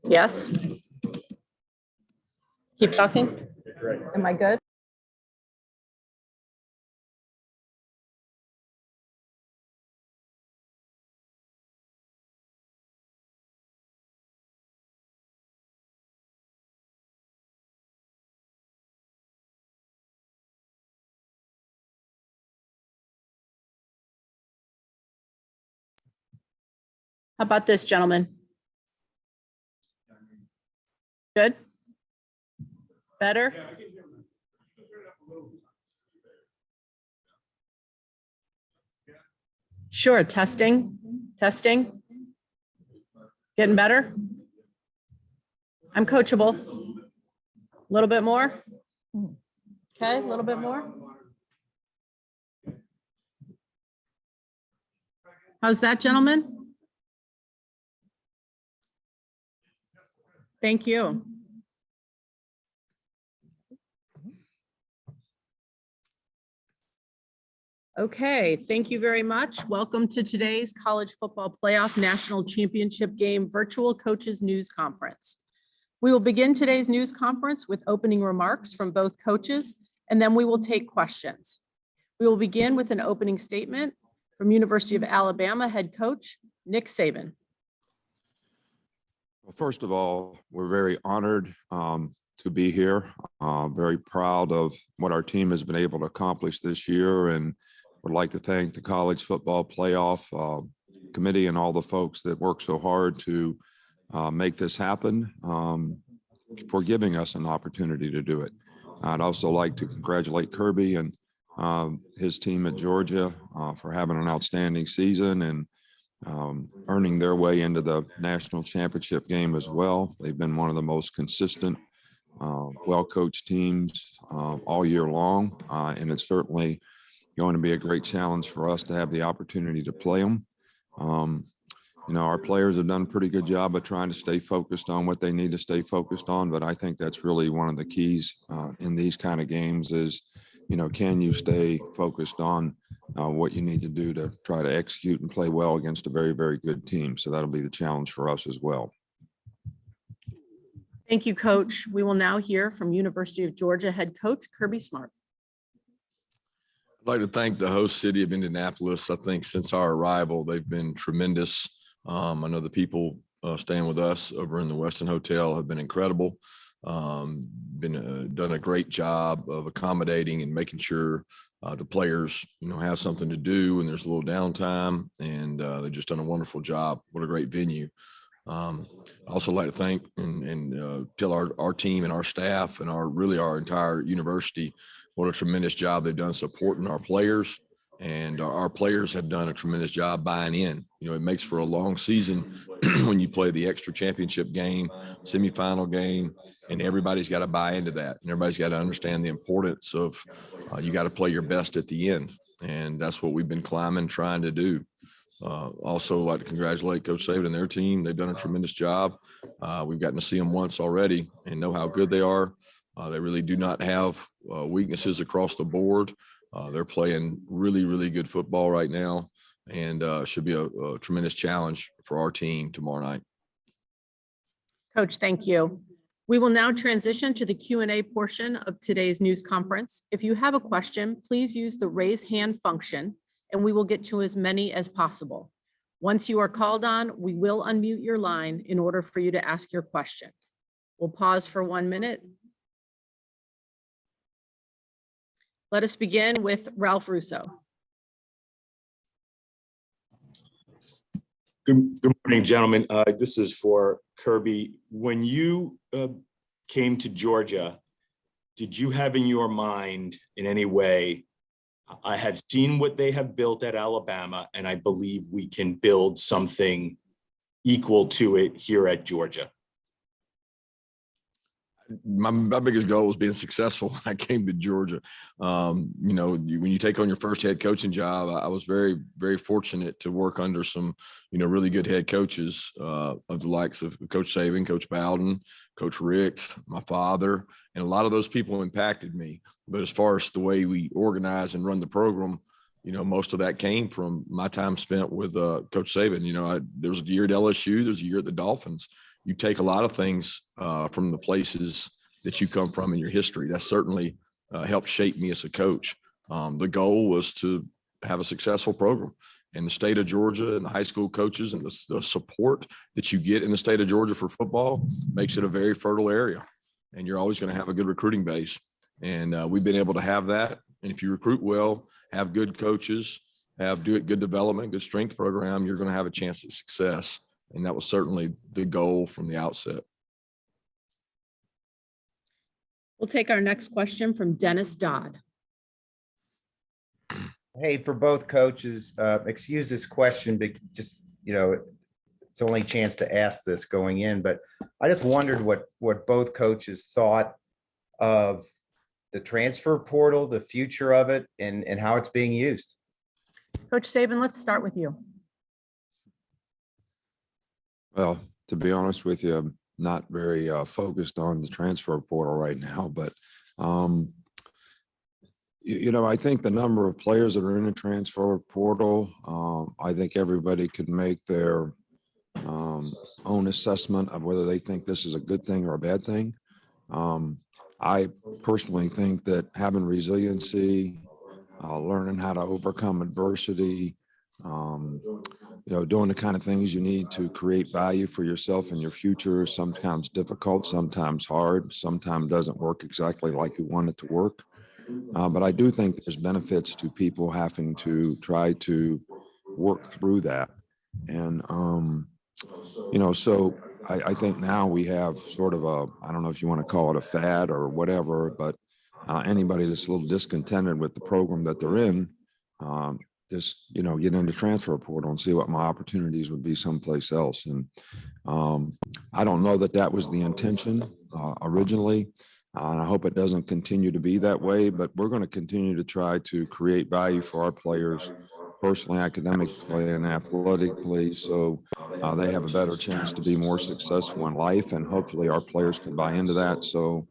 Yes. Keep talking. Am I good? How about this, gentlemen? Good? Better? Sure, testing. Getting better? I'm coachable. A little bit more? Okay, a little bit more. How's that, gentlemen? Thank you. Okay, thank you very much. Welcome to today's College Football Playoff National Championship Game Virtual Coaches News Conference. We will begin today's news conference with opening remarks from both coaches, and then we will take questions. We will begin with an opening statement from University of Alabama head coach Nick Saban. Well, first of all, we're very honored to be here. Very proud of what our team has been able to accomplish this year, and would like to thank the College Football Playoff Committee and all the folks that work so hard to make this happen, for giving us an opportunity to do it. I'd also like to congratulate Kirby and his team at Georgia for having an outstanding season and earning their way into the national championship game as well. They've been one of the most consistent, well-coached teams all year long, and it's certainly going to be a great challenge for us to have the opportunity to play them. Our players have done a pretty good job of trying to stay focused on what they need to stay focused on, but I think that's really one of the keys in these kind of games is, can you stay focused on what you need to do to try to execute and play well against a very, very good team. So that'll be the challenge for us as well. Thank you, Coach. We will now hear from University of Georgia head coach Kirby Smart. I'd like to thank the host city of Indianapolis. I think since our arrival, they've been tremendous. I know the people staying with us over in the Westin Hotel have been incredible. Done a great job of accommodating and making sure the players, have something to do when there's a little downtime, and they've just done a wonderful job. What a great venue. I also like to thank and tell our team and our staff and our entire university what a tremendous job they've done supporting our players, and our players have done a tremendous job buying in. It makes for a long season when you play the extra championship game, semifinal game, and everybody's got to buy into that. And everybody's got to understand the importance of you got to play your best at the end. And that's what we've been trying to do. Also like to congratulate Coach Saban and their team. They've done a tremendous job. We've gotten to see them once already and know how good they are. They really do not have weaknesses across the board. They're playing really, really good football right now, and should be a tremendous challenge for our team tomorrow night. Coach, thank you. We will now transition to the Q&A portion of today's news conference. If you have a question, please use the raise hand function, and we will get to as many as possible. Once you are called on, we will unmute your line in order for you to ask your question. We'll pause for 1 minute. Let us begin with Ralph Russo. Good morning, gentlemen. This is for Kirby. When you came to Georgia, did you have in your mind in any way, I have seen what they have built at Alabama, and I believe we can build something equal to it here at Georgia? My biggest goal was being successful when I came to Georgia. When you take on your first head coaching job, I was very, very fortunate to work under some, really good head coaches of the likes of Coach Saban, Coach Bowden, Coach Ricks, my father, and a lot of those people impacted me. But as far as the way we organize and run the program, most of that came from my time spent with Coach Saban. There was a year at LSU, there's a year at the Dolphins. You take a lot of things from the places that you come from in your history. That certainly helped shape me as a coach. The goal was to have a successful program. And the state of Georgia and the high school coaches and the support that you get in the state of Georgia for football makes it a very fertile area. And you're always going to have a good recruiting base. And we've been able to have that. And if you recruit well, have good coaches, good development, good strength program, you're going to have a chance at success. And that was certainly the goal from the outset. We'll take our next question from Dennis Dodd. Hey, for both coaches, excuse this question, but just, it's only a chance to ask this going in, but I just wondered what both coaches thought of the transfer portal, the future of it, and how it's being used. Coach Saban, let's start with you. Well, to be honest with you, I'm not very focused on the transfer portal right now, but I think the number of players that are in the transfer portal, I think everybody could make their own assessment of whether they think this is a good thing or a bad thing. I personally think that having resiliency, learning how to overcome adversity, doing the kind of things you need to create value for yourself and your future, sometimes difficult, sometimes hard, sometimes doesn't work exactly like you want it to work. But I do think there's benefits to people having to try to work through that. And, so I think now we have sort of I don't know if you want to call it a fad or whatever, but anybody that's a little discontented with the program that they're in, just, get into transfer portal and see what my opportunities would be someplace else. And I don't know that was the intention originally. And I hope it doesn't continue to be that way, but we're going to continue to try to create value for our players, personally, academically, and athletically, so they have a better chance to be more successful in life. And hopefully our players can buy into that, so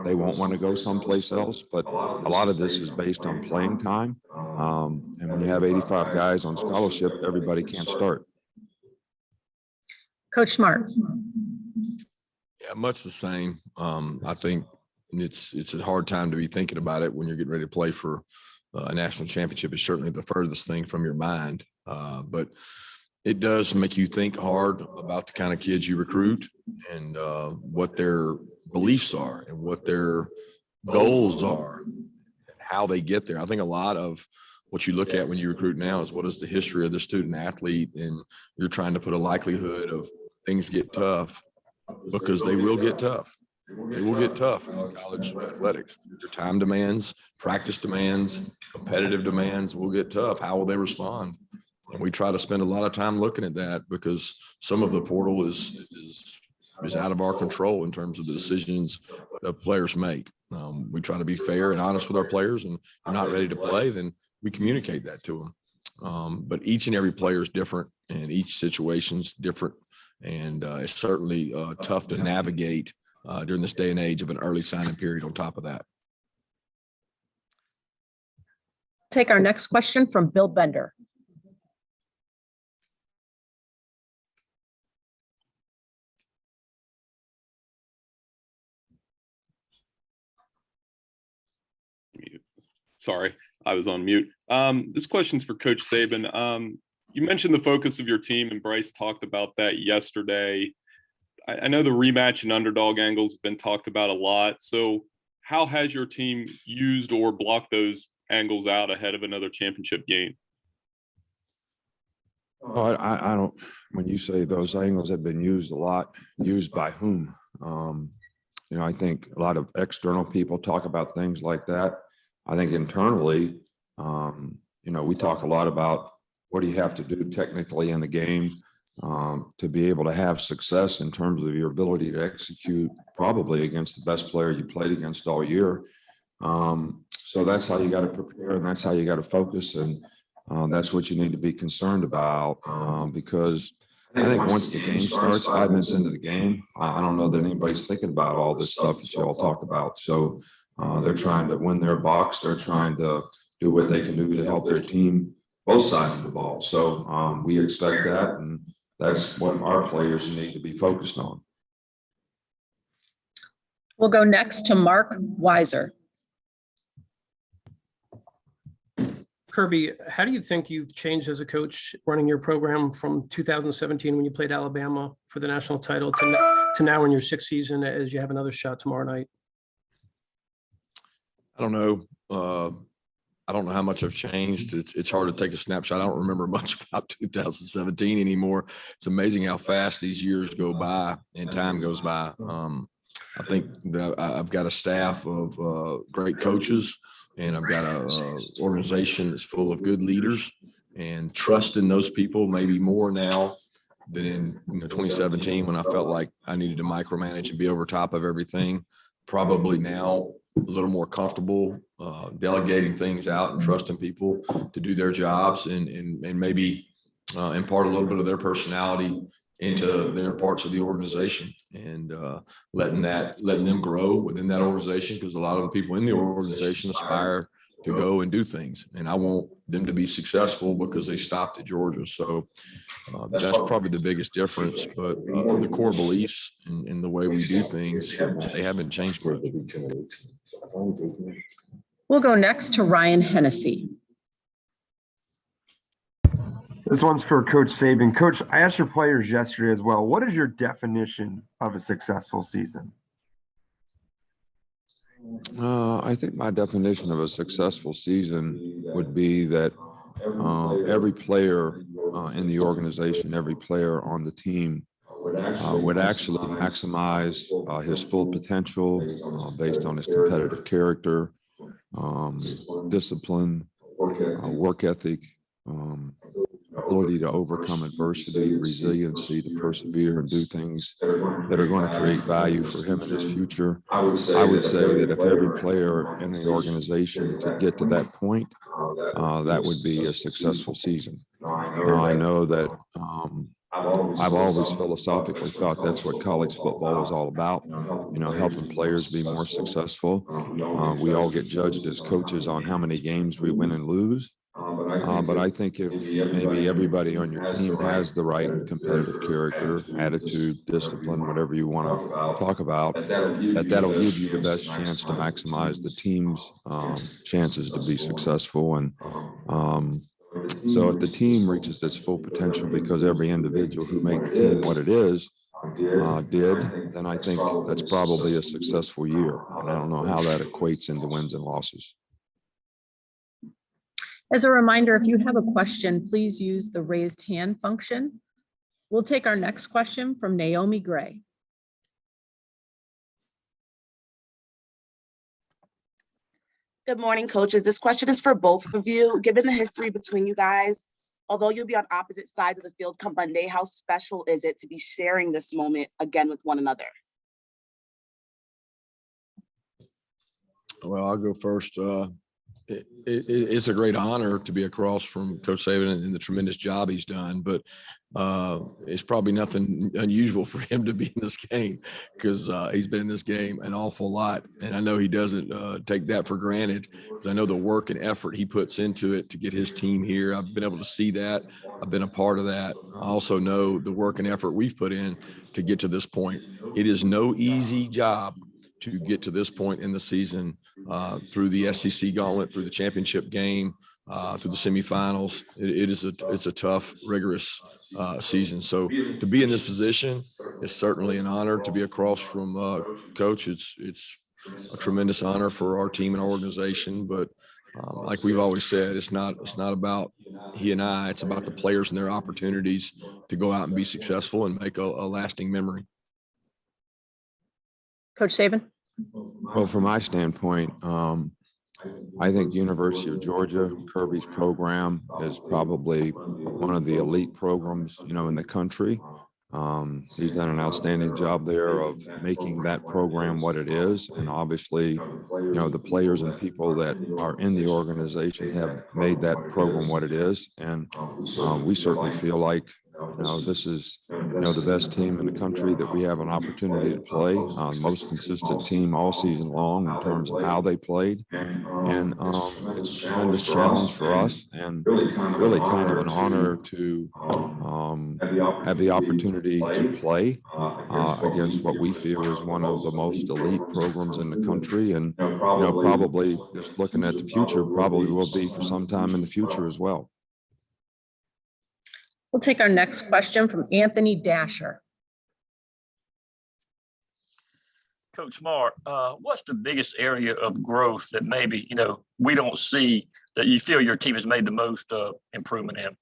they won't want to go someplace else. But a lot of this is based on playing time. And when you have 85 guys on scholarship, everybody can't start. Coach Smart. Yeah, much the same. I think it's a hard time to be thinking about it when you're getting ready to play for a national championship. Is certainly the furthest thing from your mind, but it does make you think hard about the kind of kids you recruit and what their beliefs are and what their goals are and how they get there. I think a lot of what you look at when you recruit now is what is the history of the student athlete, and you're trying to put a likelihood of things get tough, because they will get tough. They will get tough in college athletics. Their time demands, practice demands, competitive demands will get tough. How will they respond? And we try to spend a lot of time looking at that, because some of the portal is out of our control in terms of the decisions that players make. We try to be fair and honest with our players, and if they're not ready to play, then we communicate that to them. But each and every player is different, and each situation's different. And it's certainly tough to navigate during this day and age of an early signing period on top of that. Take our next question from Bill Bender. Sorry, I was on mute. This question's for Coach Saban. You mentioned the focus of your team, and Bryce talked about that yesterday. I know the rematch and underdog angles have been talked about a lot. So how has your team used or blocked those angles out ahead of another championship game? Oh, I don't, when you say those angles have been used a lot, used by whom? I think a lot of external people talk about things like that. I think internally, we talk a lot about what do you have to do technically in the game to be able to have success in terms of your ability to execute probably against the best player you played against all year. So that's how you got to prepare, and that's how you got to focus. And that's what you need to be concerned about, because I think once the game starts, 5 minutes into the game, I don't know that anybody's thinking about all this stuff that you all talk about. So they're trying to win their box. They're trying to do what they can do to help their team, both sides of the ball. So we expect that, and that's what our players need to be focused on. We'll go next to Mark Weiser. Kirby, how do you think you've changed as a coach running your program from 2017 when you played Alabama for the national title to now in your sixth season as you have another shot tomorrow night? I don't know. I don't know how much I've changed. It's hard to take a snapshot. I don't remember much about 2017 anymore. It's amazing how fast these years go by and time goes by. I think that I've got a staff of great coaches, and I've got a organization that's full of good leaders, and trust in those people maybe more now than in 2017 when I felt like I needed to micromanage and be over top of everything. Probably now a little more comfortable delegating things out and trusting people to do their jobs, and maybe impart a little bit of their personality into their parts of the organization, and letting them grow within that organization, because a lot of the people in the organization aspire to go and do things, and I want them to be successful because they stopped at Georgia. So that's probably the biggest difference. But the core beliefs and the way we do things, they haven't changed much. We'll go next to Ryan Hennessy. This one's for Coach Saban. Coach, I asked your players yesterday as well. What is your definition of a successful season? I think my definition of a successful season would be that every player in the organization, every player on the team would actually maximize his full potential based on his competitive character, discipline, work ethic, ability to overcome adversity, resiliency, to persevere and do things that are going to create value for him in his future. I would say that if every player in the organization could get to that point, that would be a successful season. Now, I know that I've always philosophically thought that's what college football is all about, helping players be more successful. We all get judged as coaches on how many games we win and lose. But I think if maybe everybody on your team has the right competitive character, attitude, discipline, whatever you want to talk about, that'll give you the best chance to maximize the team's chances to be successful. And so if the team reaches its full potential because every individual who made the team what it is did, then I think that's probably a successful year. And I don't know how that equates into wins and losses. As a reminder, if you have a question, please use the raised hand function. We'll take our next question from Naomi Gray. Good morning, coaches. This question is for both of you. Given the history between you guys, although you'll be on opposite sides of the field come Monday, how special is it to be sharing this moment again with one another? Well, I'll go first. It's a great honor to be across from Coach Saban and the tremendous job he's done, but it's probably nothing unusual for him to be in this game, because he's been in this game an awful lot. And I know he doesn't take that for granted, because I know the work and effort he puts into it to get his team here. I've been able to see that. I've been a part of that. I also know the work and effort we've put in to get to this point. It is no easy job to get to this point in the season, through the SEC gauntlet, through the championship game, through the semifinals. It's a tough, rigorous season. So to be in this position is certainly an honor. To be across from Coach, it's a tremendous honor for our team and our organization. But like we've always said, it's not about he and I. It's about the players and their opportunities to go out and be successful and make a lasting memory. Coach Saban. Well, from my standpoint, I think University of Georgia, Kirby's program is probably one of the elite programs, in the country. He's done an outstanding job there of making that program what it is. And obviously, the players and people that are in the organization have made that program what it is. And we certainly feel like, this is, the best team in the country that we have an opportunity to play. Most consistent team all season long in terms of how they played. And it's a tremendous challenge for us and really kind of an honor to have the opportunity to play against what we feel is one of the most elite programs in the country. And, probably just looking at the future, probably will be for some time in the future as well. We'll take our next question from Anthony Dasher. Coach Mark, what's the biggest area of growth that maybe, we don't see that you feel your team has made the most improvement in?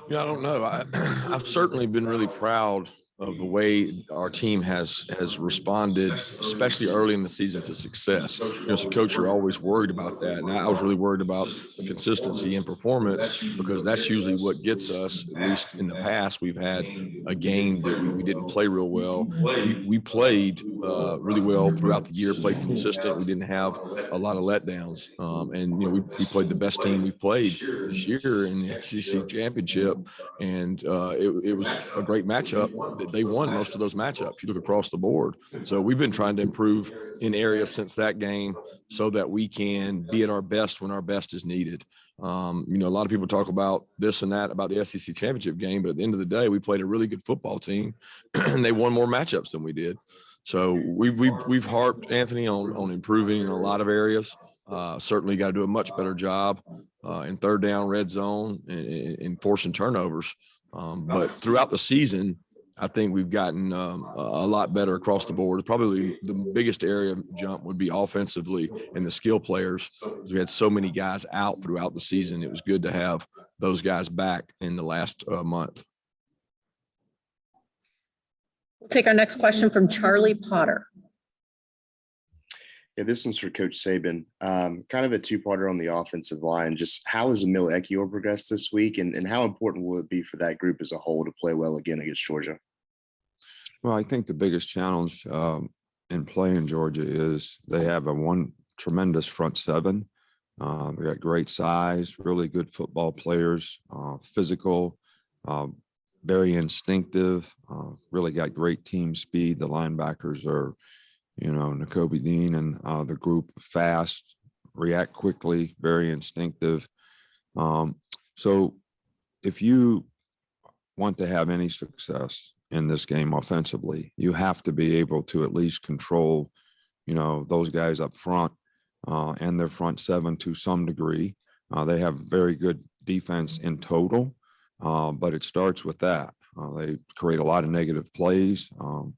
Yeah, I don't know. I've certainly been really proud of the way our team has responded, especially early in the season, to success. As a coach, you're always worried about that. And I was really worried about the consistency and performance, because that's usually what gets us, at least in the past. We've had a game that we didn't play real well. We played really well throughout the year, played consistent. We didn't have a lot of letdowns. And, we played the best team we played this year in the SEC championship. And it was a great matchup. They won most of those matchups. You look across the board. So we've been trying to improve in areas since that game so that we can be at our best when our best is needed. A lot of people talk about this and that about the SEC championship game, but at the end of the day, we played a really good football team and they won more matchups than we did. So we've harped, Anthony, on improving in a lot of areas. Certainly got to do a much better job in third down, red zone, and forcing turnovers. But throughout the season, I think we've gotten a lot better across the board. Probably the biggest area of jump would be offensively and the skill players. We had so many guys out throughout the season. It was good to have those guys back in the last month. We'll take our next question from Charlie Potter. Yeah, this one's for Coach Saban. Kind of a two-parter on the offensive line. Just how has Emil Ekiyor progressed this week, and how important will it be for that group as a whole to play well again against Georgia? Well, I think the biggest challenge in playing Georgia is they have one tremendous front seven. They got great size, really good football players, physical, very instinctive, really got great team speed. The linebackers are, Nakobe Dean and the group fast, react quickly, very instinctive. So if you want to have any success in this game offensively, you have to be able to at least control, those guys up front and their front seven to some degree. They have very good defense in total, but it starts with that. They create a lot of negative plays.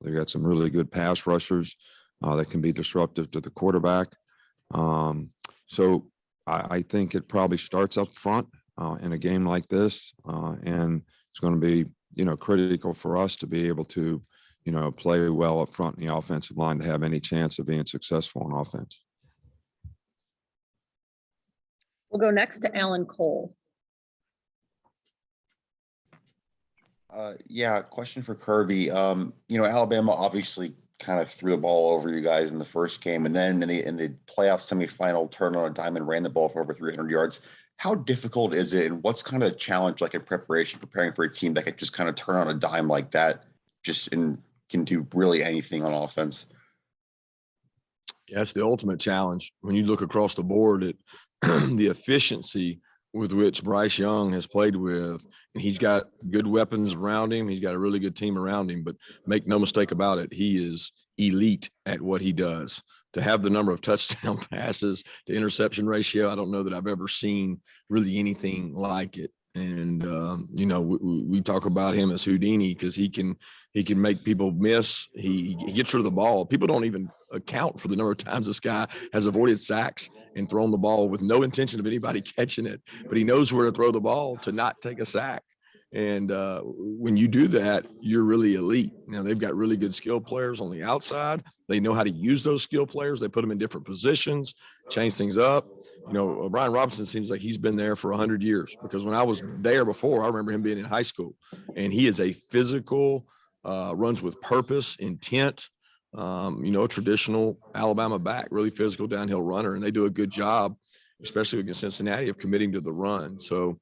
They got some really good pass rushers that can be disruptive to the quarterback. So I think it probably starts up front in a game like this, and it's going to be critical for us to be able to, play well up front in the offensive line to have any chance of being successful on offense. We'll go next to Alan Cole. Yeah, question for Kirby. Alabama obviously kind of threw the ball over you guys in the first game, and then in the playoff semifinal, turned on a dime and ran the ball for over 300 yards. How difficult is it, and what's kind of a challenge like in preparation, preparing for a team that could just kind of turn on a dime like that, and can do really anything on offense? Yeah, it's the ultimate challenge. When you look across the board at the efficiency with which Bryce Young has played with, and he's got good weapons around him. He's got a really good team around him, but make no mistake about it, he is elite at what he does. To have the number of touchdown passes to interception ratio, I don't know that I've ever seen really anything like it. And, we talk about him as Houdini because he can make people miss. He gets rid of the ball. People don't even account for the number of times this guy has avoided sacks and thrown the ball with no intention of anybody catching it, but he knows where to throw the ball to not take a sack. And when you do that, you're really elite. Now they've got really good skill players on the outside. They know how to use those skill players. They put them in different positions, change things up. You know, Brian Robinson seems like he's been there for 100 years, because when I was there before, I remember him being in high school, and he is a physical, runs with purpose, intent, you know, traditional Alabama back, really physical downhill runner. And they do a good job, especially against Cincinnati, of committing to the run. So,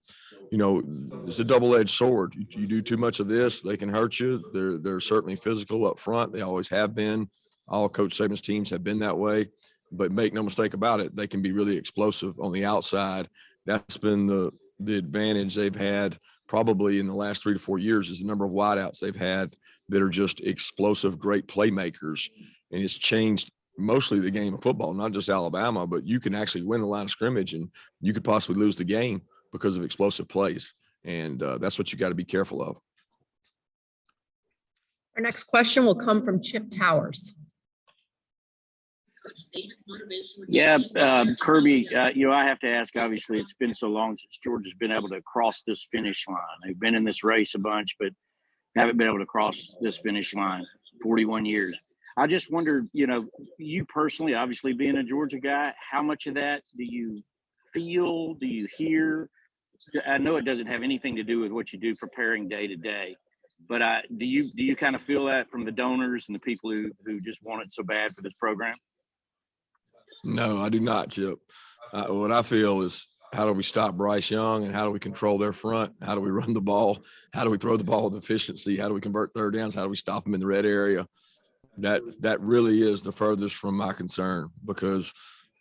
you know, it's a double-edged sword. You do too much of this, they can hurt you. They're certainly physical up front. They always have been. All Coach Saban's teams have been that way. But make no mistake about it, they can be really explosive on the outside. That's been the advantage they've had probably in the last 3 to 4 years, is the number of wideouts they've had that are just explosive, great playmakers. And it's changed mostly the game of football, not just Alabama, but you can actually win the line of scrimmage and you could possibly lose the game because of explosive plays. And that's what you got to be careful of. Our next question will come from Chip Towers. Yeah, Kirby, you know, I have to ask, obviously, it's been so long since Georgia's been able to cross this finish line. They've been in this race a bunch, but haven't been able to cross this finish line, 41 years. I just wondered, you know, you personally, obviously being a Georgia guy, how much of that do you feel, do you hear? I know it doesn't have anything to do with what you do preparing day to day, but do you kind of feel that from the donors and the people who just want it so bad for this program? No, I do not, Chip. What I feel is, how do we stop Bryce Young, and how do we control their front? How do we run the ball? How do we throw the ball with efficiency? How do we convert third downs? How do we stop them in the red area? That really is the furthest from my concern, because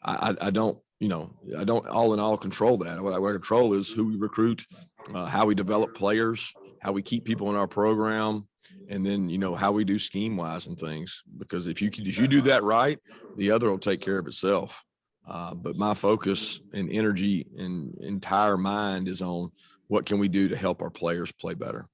I don't, you know, I don't all in all control that. What I control is who we recruit, how we develop players, how we keep people in our program, and then, you know, how we do scheme wise and things. Because if you do that right, the other will take care of itself. But my focus and energy and entire mind is on what can we do to help our players play better.